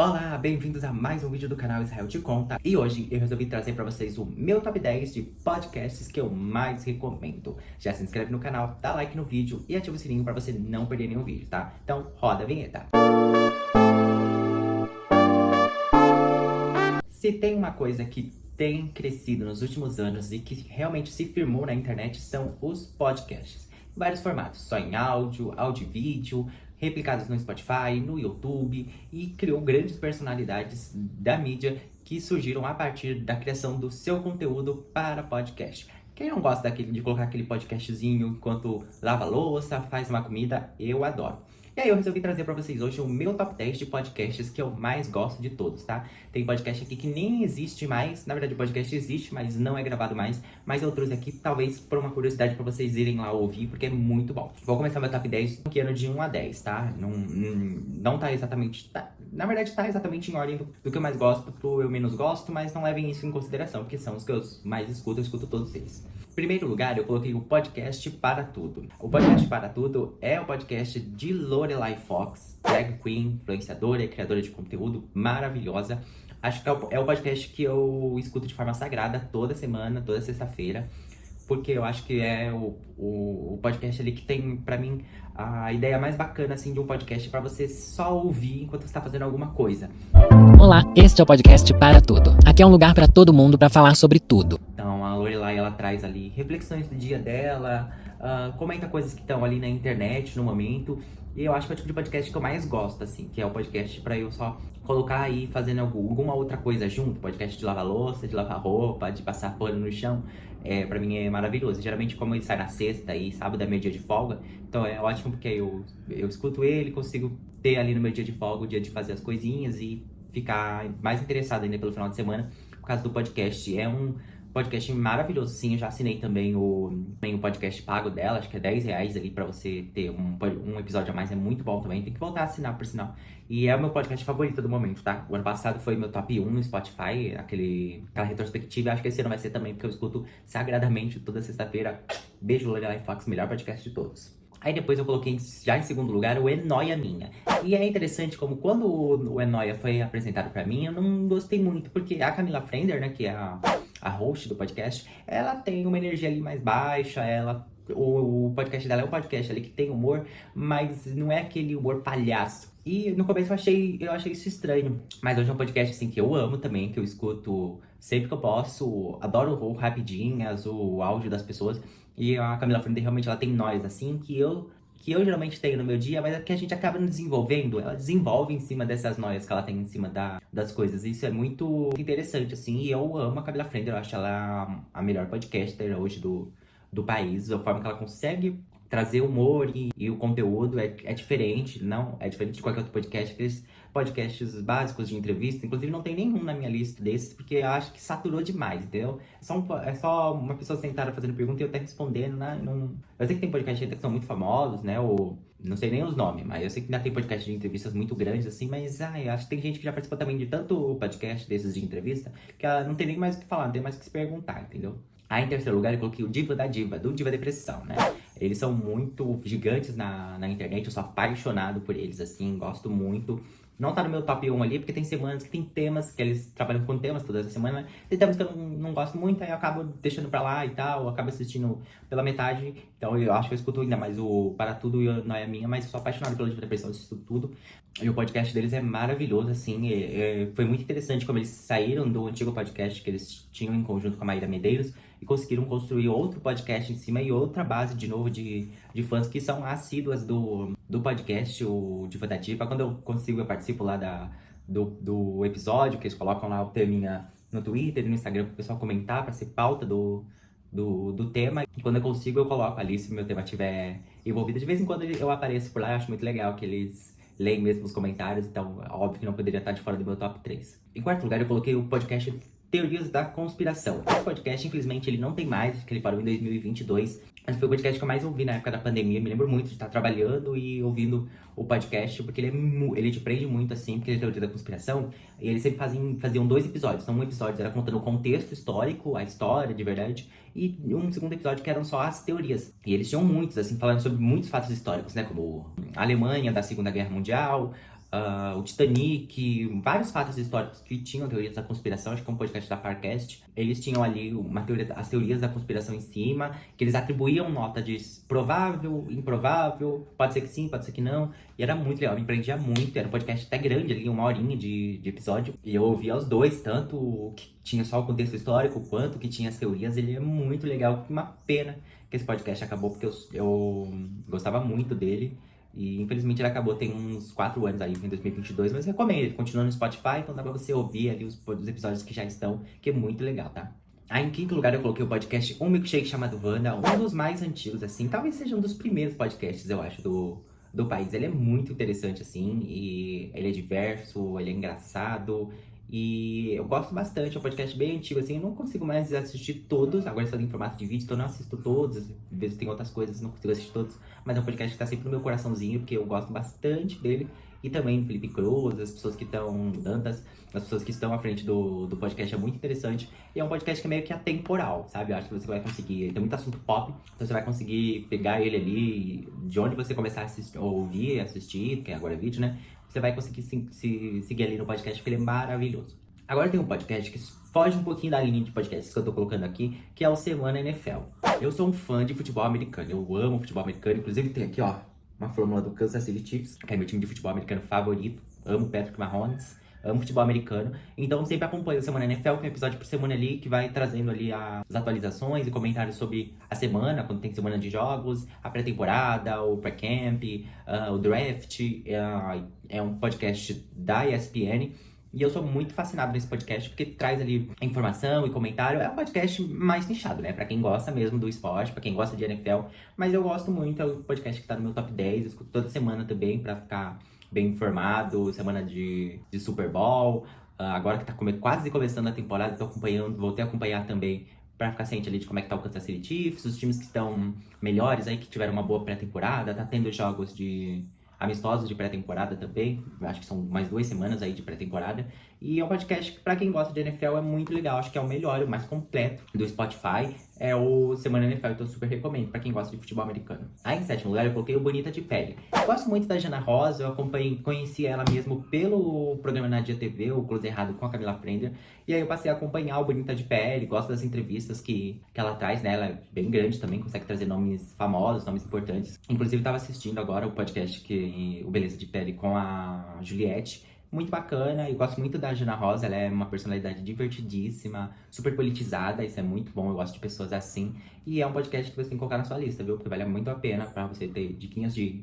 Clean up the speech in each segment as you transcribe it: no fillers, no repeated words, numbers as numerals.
Olá, bem-vindos a mais um vídeo do canal Israel Te Conta. E hoje eu resolvi trazer pra vocês o meu top 10 de podcasts que eu mais recomendo. Já se inscreve no canal, dá like no vídeo e ativa o sininho pra você não perder nenhum vídeo, tá? Então roda a vinheta. Se tem uma coisa que tem crescido nos últimos anos e que realmente se firmou na internet são os podcasts. Vários formatos, só em áudio, áudio e vídeo, replicados no Spotify, no YouTube, e criou grandes personalidades da mídia que surgiram a partir da criação do seu conteúdo para podcast. Quem não gosta de colocar aquele podcastzinho enquanto lava a louça, faz uma comida, eu adoro. E aí eu resolvi trazer pra vocês hoje o meu top 10 de podcasts que eu mais gosto de todos, tá? Tem podcast aqui que nem existe mais, na verdade o podcast existe, mas não é gravado mais, mas eu trouxe aqui talvez por uma curiosidade pra vocês irem lá ouvir, porque é muito bom. Vou começar meu top 10 no ano de 1 a 10, tá? Não tá exatamente... na verdade tá exatamente em ordem do que eu mais gosto pro eu menos gosto, mas não levem isso em consideração, porque são os que eu mais escuto, eu escuto todos eles. Em primeiro lugar, eu coloquei o Podcast Para Tudo. O Podcast Para Tudo é o podcast de Lorelai Fox, drag queen, influenciadora e criadora de conteúdo maravilhosa. Acho que é o podcast que eu escuto de forma sagrada toda semana, toda sexta-feira, porque eu acho que é o podcast ali que tem, pra mim, a ideia mais bacana, assim, de um podcast pra você só ouvir enquanto você tá fazendo alguma coisa. Olá, este é o Podcast Para Tudo. Aqui é um lugar pra todo mundo pra falar sobre tudo. Então, a Lorelai, ela traz ali reflexões do dia dela, comenta coisas que estão ali na internet no momento. E eu acho que é o tipo de podcast que eu mais gosto, assim, que é o podcast pra eu só colocar aí fazendo alguma outra coisa junto. Podcast de lavar louça, de lavar roupa, de passar pano no chão. Pra mim é maravilhoso. Geralmente, como ele sai na sexta e sábado é meu dia de folga, então é ótimo porque eu escuto ele, consigo ter ali no meu dia de folga o dia de fazer as coisinhas e ficar mais interessado ainda pelo final de semana por causa do podcast. É um podcast maravilhoso, sim. Eu já assinei também o podcast pago dela, acho que é R$10 ali pra você ter um episódio a mais, é muito bom também. Tem que voltar a assinar, por sinal. E é o meu podcast favorito do momento, tá? O ano passado foi meu top 1 no Spotify, aquela retrospectiva. Acho que esse ano vai ser também, porque eu escuto sagradamente toda sexta-feira. Beijo, Lorelai Fox, melhor podcast de todos. Aí depois eu coloquei já em segundo lugar o É Nóia Minha. E é interessante como quando o É Nóia foi apresentado pra mim, eu não gostei muito, porque a Camila Frender, né, que é a host do podcast, ela tem uma energia ali mais baixa, o podcast dela é um podcast ali que tem humor, mas não é aquele humor palhaço. E no começo eu achei isso estranho, mas hoje é um podcast assim que eu amo também, que eu escuto sempre que eu posso, adoro o rapidinhas, o áudio das pessoas. E a Camila Frender realmente ela tem nós assim que eu geralmente tenho no meu dia, mas é que a gente acaba não desenvolvendo, ela desenvolve em cima dessas noias que ela tem em cima das coisas. Isso é muito interessante, assim, e eu amo a Camila Frender, eu acho ela a melhor podcaster hoje do país. A forma que ela consegue trazer humor e o conteúdo é diferente, não é diferente de qualquer outro podcast, aqueles podcasts básicos de entrevista. Inclusive não tem nenhum na minha lista desses, porque eu acho que saturou demais, entendeu? É só uma pessoa sentada fazendo pergunta e eu até respondendo, né? Não... Eu sei que tem podcasts ainda que são muito famosos, né? Ou não sei nem os nomes, mas eu sei que ainda tem podcast de entrevistas muito grandes, assim, mas eu acho que tem gente que já participou também de tanto podcast desses de entrevista, que ela não tem nem mais o que falar, não tem mais o que se perguntar, entendeu? Aí em terceiro lugar eu coloquei o Diva da Diva, do Diva Depressão, né? Eles são muito gigantes na internet, eu sou apaixonado por eles, assim, gosto muito. Não tá no meu top 1 ali, porque tem semanas que tem temas, que eles trabalham com temas toda essa semana, né? Tem temas que eu não gosto muito, aí eu acabo deixando pra lá e tal, eu acabo assistindo pela metade. Então eu acho que eu escuto ainda mais o Para Tudo e o Nóia Minha, mas eu sou apaixonado pela Diva Depressão, eu assisto tudo. E o podcast deles é maravilhoso, assim, foi muito interessante como eles saíram do antigo podcast que eles tinham em conjunto com a Maíra Medeiros e conseguiram construir outro podcast em cima e outra base, de novo, de fãs que são assíduas do podcast, o Diva da Diva. Quando eu consigo, eu participo lá do episódio, que eles colocam lá o teminha no Twitter e no Instagram para o pessoal comentar, para ser pauta do tema. E quando eu consigo, eu coloco ali, se o meu tema estiver envolvido. De vez em quando eu apareço por lá, eu acho muito legal que eles leem mesmo os comentários, então óbvio que não poderia estar de fora do meu top 3. Em quarto lugar, eu coloquei o podcast Teorias da Conspiração. Esse podcast, infelizmente, ele não tem mais, porque ele parou em 2022. Mas foi o podcast que eu mais ouvi na época da pandemia. Me lembro muito de estar trabalhando e ouvindo o podcast, porque ele te prende muito, assim, porque ele é teoria da conspiração. E eles sempre faziam 2 episódios. Então, um episódio era contando o contexto histórico, a história de verdade, e um segundo episódio que eram só as teorias. E eles tinham muitos, assim, falando sobre muitos fatos históricos, né? Como a Alemanha da Segunda Guerra Mundial, o Titanic, vários fatos históricos que tinham teorias da conspiração, acho que é um podcast da Parcast. Eles tinham ali as teorias da conspiração em cima, que eles atribuíam nota de provável, improvável, pode ser que sim, pode ser que não. E era muito legal, me prendia muito, era um podcast até grande ali, 1 horinha de episódio. E eu ouvia os dois, tanto o que tinha só o contexto histórico, quanto o que tinha as teorias. Ele é muito legal, uma pena que esse podcast acabou, porque eu gostava muito dele. E infelizmente ele acabou tem uns 4 anos aí, em 2022, mas recomendo, ele continua no Spotify, então dá pra você ouvir ali os episódios que já estão, que é muito legal, tá? Aí em quinto lugar eu coloquei o podcast Um Milkshake Chamado Wanda, um dos mais antigos, assim, talvez seja um dos primeiros podcasts, eu acho, do país. Ele é muito interessante, assim, e ele é diverso, ele é engraçado, e eu gosto bastante, é um podcast bem antigo, assim, eu não consigo mais assistir todos, agora só em formato de vídeo, então eu não assisto todos, às vezes tem outras coisas, não consigo assistir todos, mas é um podcast que tá sempre no meu coraçãozinho, porque eu gosto bastante dele, e também do Felipe Cruz, as pessoas que estão, Dantas, as pessoas que estão à frente do podcast, é muito interessante, e é um podcast que é meio que atemporal, sabe? Eu acho que você vai conseguir, ele tem muito assunto pop, então você vai conseguir pegar ele ali, de onde você começar a assistir, ouvir, assistir, que agora é vídeo, né? Você vai conseguir se seguir ali no podcast, porque ele é maravilhoso. Agora tem um podcast que foge um pouquinho da linha de podcasts que eu tô colocando aqui, que é o Semana NFL. Eu sou um fã de futebol americano, eu amo futebol americano, inclusive tem aqui, ó, uma fórmula do Kansas City Chiefs, que é meu time de futebol americano favorito. Amo Patrick Mahomes, amo futebol americano. Então sempre acompanho o Semana NFL, que é um episódio por semana ali, que vai trazendo ali as atualizações e comentários sobre a semana, quando tem semana de jogos, a pré-temporada, o pré-camp, o draft. É um podcast da ESPN. E eu sou muito fascinado nesse podcast, porque traz ali informação e comentário. É um podcast mais nichado, né? Pra quem gosta mesmo do esporte, pra quem gosta de NFL. Mas eu gosto muito, é o podcast que tá no meu top 10. Eu escuto toda semana também, pra ficar bem informado. Semana de Super Bowl. Agora que tá quase começando a temporada, tô acompanhando, voltei a acompanhar também, pra ficar ciente ali de como é que tá o Kansas City Chiefs. Os times que estão melhores aí, que tiveram uma boa pré-temporada. Tá tendo jogos amistosos de pré-temporada também, acho que são mais 2 semanas aí de pré-temporada, e é um podcast que pra quem gosta de NFL é muito legal, acho que é o melhor, o mais completo do Spotify, é o Semana NFL, então eu super recomendo pra quem gosta de futebol americano. Aí em sétimo lugar eu coloquei o Bonita de Pele. Eu gosto muito da Jana Rosa, eu conheci ela mesmo pelo programa na Dia TV, o Close Errado com a Camila Frender, e aí eu passei a acompanhar o Bonita de Pele, gosto das entrevistas que ela traz, né, ela é bem grande também, consegue trazer nomes famosos, nomes importantes. Inclusive eu tava assistindo agora o podcast o Beleza de Pele com a Juliette, muito bacana, eu gosto muito da Jana Rosa, ela é uma personalidade divertidíssima, super politizada, isso é muito bom, eu gosto de pessoas assim, e é um podcast que você tem que colocar na sua lista, viu, porque vale muito a pena pra você ter diquinhas de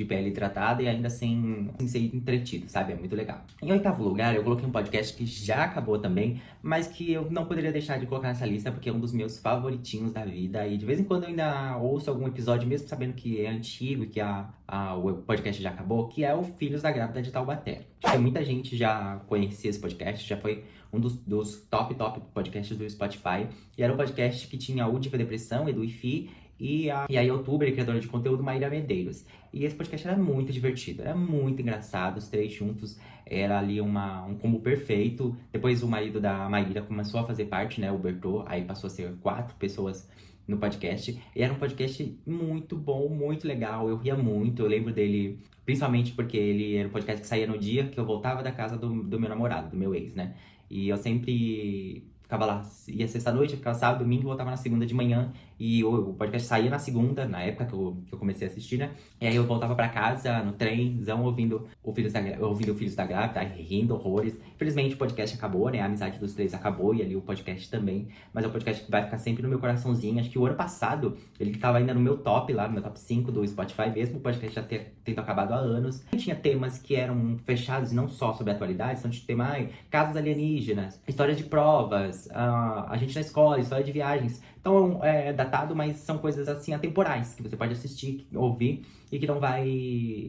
pele tratada e ainda sem ser entretido, sabe? É muito legal. Em oitavo lugar, eu coloquei um podcast que já acabou também, mas que eu não poderia deixar de colocar nessa lista porque é um dos meus favoritinhos da vida. E de vez em quando eu ainda ouço algum episódio, mesmo sabendo que é antigo e que o podcast já acabou, que é o Filhos da Grávida de Taubaté. Acho que muita gente já conhecia esse podcast, já foi um dos top podcasts do Spotify. E era um podcast que tinha o Diva Depressão, Edu e Fi, e a youtuber e criadora de conteúdo Maíra Medeiros. E esse podcast era muito divertido, era muito engraçado, os três juntos, era ali um combo perfeito. Depois o marido da Maíra começou a fazer parte, né, o Bertô, aí passou a ser 4 pessoas no podcast. E era um podcast muito bom, muito legal, eu ria muito, eu lembro dele, principalmente porque ele era um podcast que saía no dia que eu voltava da casa do meu namorado, do meu ex, né. E eu sempre ficava lá, ia sexta-noite, eu ficava sábado, domingo, voltava na segunda de manhã. E o podcast saía na segunda, na época que eu comecei a assistir, né? E aí eu voltava pra casa, no trenzão, ouvindo o Filhos da Grávida, rindo horrores. Infelizmente o podcast acabou, né? A amizade dos três acabou e ali o podcast também. Mas é um podcast que vai ficar sempre no meu coraçãozinho. Acho que o ano passado, ele tava ainda no meu top lá, no meu top 5 do Spotify, mesmo o podcast já tendo acabado há anos. Tinha temas que eram fechados não só sobre atualidades, então tinha tema, casos alienígenas, histórias de provas, a gente na escola, história de viagens. Então é datado, mas são coisas assim atemporais, que você pode assistir, ouvir, e que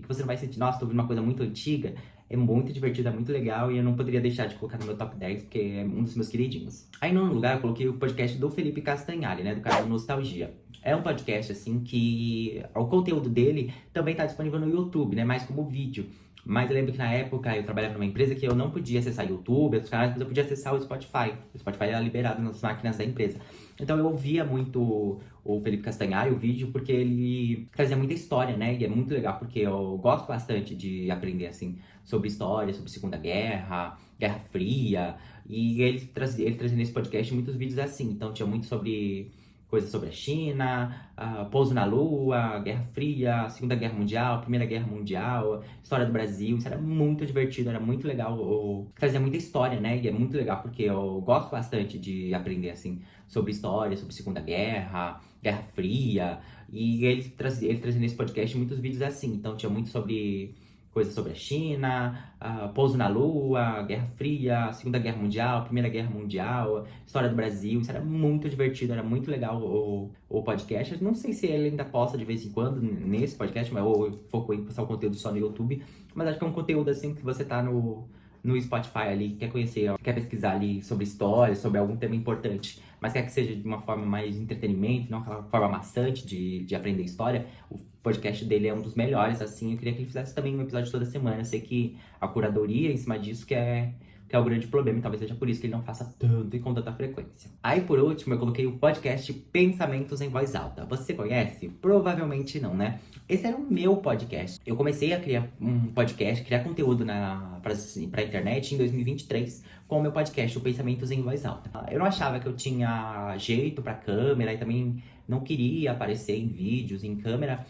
você não vai sentir, nossa, tô ouvindo uma coisa muito antiga. É muito divertido, é muito legal, e eu não poderia deixar de colocar no meu top 10, porque é um dos meus queridinhos. Aí, em nono lugar, eu coloquei o podcast do Felipe Castanhari, né, do canal Nostalgia. É um podcast, assim, que o conteúdo dele também tá disponível no YouTube, né, mais como vídeo. Mas eu lembro que na época eu trabalhava numa empresa que eu não podia acessar YouTube, outros canais, mas eu podia acessar o Spotify. O Spotify era liberado nas máquinas da empresa. Então eu ouvia muito o Felipe Castanhari, o vídeo, porque ele trazia muita história, né? E é muito legal, porque eu gosto bastante de aprender, assim, sobre história, sobre Segunda Guerra, Guerra Fria. E ele trazia nesse podcast muitos vídeos assim. Então tinha muito sobre coisas sobre a China, pouso na Lua, Guerra Fria, Segunda Guerra Mundial, Primeira Guerra Mundial, história do Brasil. Isso era muito divertido, era muito legal. Trazia muita história, né? E é muito legal porque eu gosto bastante de aprender, assim, sobre história, sobre Segunda Guerra, Guerra Fria. E ele trazia nesse podcast muitos vídeos assim. Então tinha muito sobre coisas sobre a China, pouso na Lua, Guerra Fria, Segunda Guerra Mundial, Primeira Guerra Mundial, história do Brasil. Isso era muito divertido, era muito legal o podcast. Eu não sei se ele ainda posta de vez em quando nesse podcast, mas eu foco em postar o conteúdo só no YouTube. Mas acho que é um conteúdo assim que você tá no Spotify ali, quer conhecer, quer pesquisar ali sobre história, sobre algum tema importante, mas quer que seja de uma forma mais entretenimento, não aquela forma maçante de aprender história, o podcast dele é um dos melhores, assim. Eu queria que ele fizesse também um episódio toda semana. Eu sei que a curadoria em cima disso que é o grande problema, e talvez seja por isso que ele não faça tanto e com tanta frequência. Aí, por último, eu coloquei o podcast Pensamentos em Voz Alta. Você conhece? Provavelmente não, né? Esse era o meu podcast. Eu comecei a criar um podcast, criar conteúdo pra internet em 2023 com o meu podcast, o Pensamentos em Voz Alta. Eu não achava que eu tinha jeito pra câmera e também não queria aparecer em vídeos, em câmera.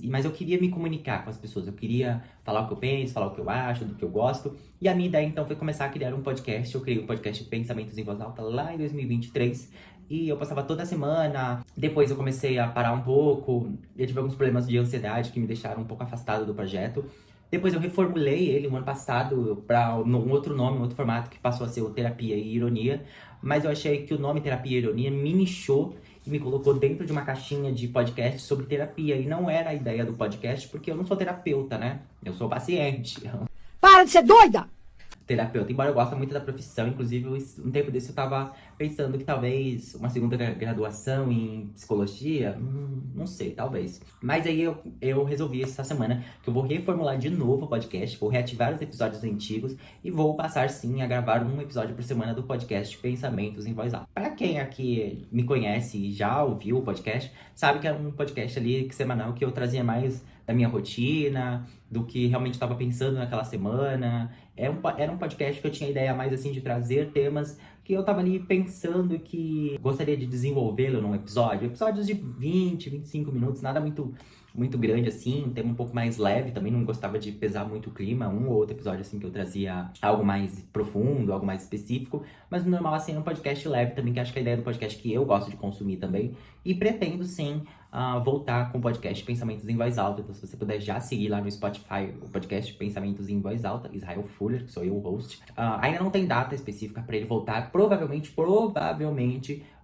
Mas eu queria me comunicar com as pessoas, eu queria falar o que eu penso, falar o que eu acho, do que eu gosto. E a minha ideia então foi começar a criar um podcast. Eu criei um podcast Pensamentos em Voz Alta lá em 2023. E eu passava toda semana. Depois eu comecei a parar um pouco. Eu tive alguns problemas de ansiedade que me deixaram um pouco afastado do projeto. Depois eu reformulei ele no ano passado para um outro nome, um outro formato, que passou a ser o Terapia e Ironia. Mas eu achei que o nome Terapia e Ironia me nichou e me colocou dentro de uma caixinha de podcast sobre terapia. E não era a ideia do podcast, porque eu não sou terapeuta, né? Eu sou paciente. Para de ser doida! Terapeuta, embora eu goste muito da profissão, inclusive um tempo desse eu tava pensando que talvez uma segunda graduação em psicologia, não sei, talvez. Mas aí eu resolvi essa semana que eu vou reformular de novo o podcast, vou reativar os episódios antigos e vou passar sim a gravar um episódio por semana do podcast Pensamentos em Voz Alta. Para quem aqui me conhece e já ouviu o podcast, sabe que é um podcast ali semanal que eu trazia mais da minha rotina, do que realmente estava pensando naquela semana. Era um podcast que eu tinha ideia mais assim de trazer temas que eu tava ali pensando que gostaria de desenvolvê-lo num episódio. Episódios de 20, 25 minutos, nada muito grande assim, um tema um pouco mais leve. Também não gostava de pesar muito o clima, um ou outro episódio assim que eu trazia algo mais profundo, algo mais específico. Mas no normal assim, é um podcast leve também, que acho que é a ideia do podcast que eu gosto de consumir também. E pretendo sim voltar com o podcast Pensamentos em Voz Alta. Então se você puder já seguir lá no Spotify o podcast Pensamentos em Voz Alta, Israel Fuller, que sou eu o host. Ainda não tem data específica pra ele voltar, provavelmente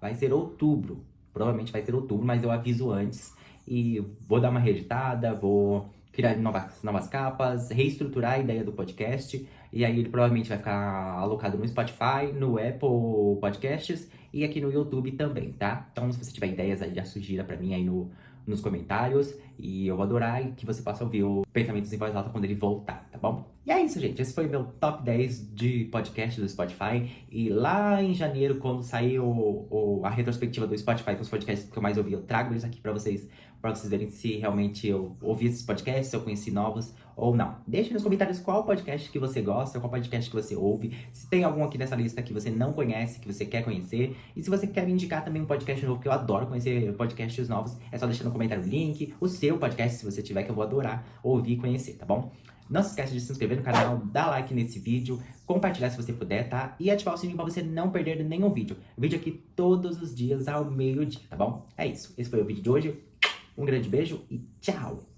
vai ser outubro. Provavelmente vai ser outubro, mas eu aviso antes. E vou dar uma reeditada, vou criar novas capas, reestruturar a ideia do podcast. E aí ele provavelmente vai ficar alocado no Spotify, no Apple Podcasts e aqui no YouTube também, tá? Então se você tiver ideias aí, já sugira pra mim aí nos comentários. E eu vou adorar que você possa ouvir o Pensamentos em Voz Alta quando ele voltar, tá bom? E é isso, gente. Esse foi meu top 10 de podcast do Spotify. E lá em janeiro, quando sair a retrospectiva do Spotify com os podcasts que eu mais ouvi, eu trago eles aqui pra vocês verem se realmente eu ouvi esses podcasts, se eu conheci novos ou não. Deixe nos comentários qual podcast que você gosta, qual podcast que você ouve, se tem algum aqui nessa lista que você não conhece, que você quer conhecer, e se você quer me indicar também um podcast novo, que eu adoro conhecer podcasts novos, é só deixar no comentário o link, o seu podcast, se você tiver, que eu vou adorar ouvir e conhecer, tá bom? Não se esqueça de se inscrever no canal, dar like nesse vídeo, compartilhar se você puder, tá? E ativar o sininho pra você não perder nenhum vídeo. Vídeo aqui todos os dias ao meio-dia, tá bom? É isso. Esse foi o vídeo de hoje. Um grande beijo e tchau!